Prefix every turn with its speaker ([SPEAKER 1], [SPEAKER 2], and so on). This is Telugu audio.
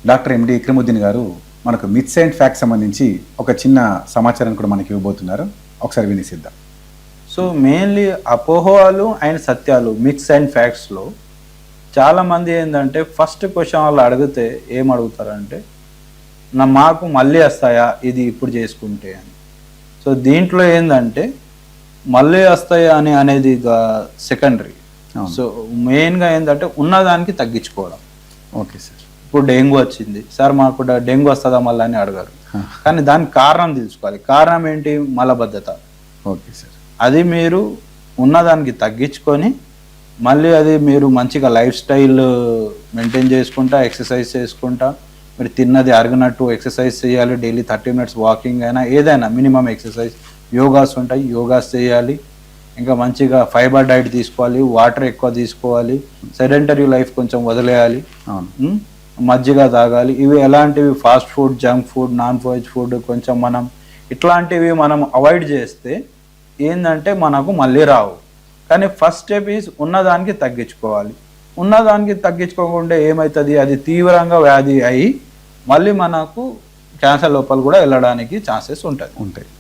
[SPEAKER 1] డాక్టర్ ఎండి ఇక్రముద్దీన్ గారు మనకు మిత్స్ అండ్ ఫ్యాక్ట్స్ సంబంధించి ఒక చిన్న సమాచారం కూడా మనకి ఇవ్వబోతున్నారు. ఒకసారి వినిసిద్దాం.
[SPEAKER 2] సో మెయిన్లీ అపోహలు అండ్ సత్యాలు మిక్స్ అండ్ ఫ్యాక్ట్స్లో చాలామంది ఏంటంటే ఫస్ట్ క్వశ్చన్ వాళ్ళు అడిగితే ఏం అడుగుతారంటే మాకు మళ్ళీ వస్తాయా ఇది ఇప్పుడు చేసుకుంటే అని. సో దీంట్లో ఏంటంటే మళ్ళీ వస్తాయా అనేది సెకండరీ. సో మెయిన్గా ఏంటంటే ఉన్నదానికి తగ్గించుకోవడం.
[SPEAKER 1] Okay sir.
[SPEAKER 2] ఇప్పుడు డెంగ్యూ వచ్చింది సార్, మాకు డెంగ్యూ వస్తుందా మళ్ళీ అని అడగారు, కానీ దానికి కారణం తెలుసుకోవాలి. కారణం ఏంటి? మలబద్ధత.
[SPEAKER 1] Okay sir.
[SPEAKER 2] అది మీరు ఉన్నదానికి తగ్గించుకొని మళ్ళీ అది మీరు మంచిగా లైఫ్ స్టైల్ మెయింటైన్ చేసుకుంటా, ఎక్సర్సైజ్ చేసుకుంటా, మీరు తిన్నది అరిగినట్టు ఎక్సర్సైజ్ చేయాలి. డైలీ 30 minutes వాకింగ్ అయినా ఏదైనా మినిమం ఎక్సర్సైజ్, యోగాస్ ఉంటాయి, యోగాస్ చేయాలి. ఇంకా మంచిగా ఫైబర్ డైట్ తీసుకోవాలి, వాటర్ ఎక్కువ తీసుకోవాలి, సెడెంటరీ లైఫ్ కొంచెం వదిలేయాలి, మజ్జిగ తాగాలి. ఇవి ఎలాంటివి fast food, junk food, non veg food కొంచెం మనం ఇట్లాంటివి మనం అవాయిడ్ చేస్తే ఏంటంటే మనకు మళ్ళీ రావు. కానీ ఫస్ట్ స్టెప్ ఈజ్ ఉన్నదానికి తగ్గించుకోవాలి. ఉన్నదానికి తగ్గించుకోకుండా ఏమవుతుంది, అది తీవ్రంగా వ్యాధి అయ్యి మళ్ళీ మనకు క్యాన్సర్ లోపల కూడా వెళ్ళడానికి ఛాన్సెస్ ఉంటాయి.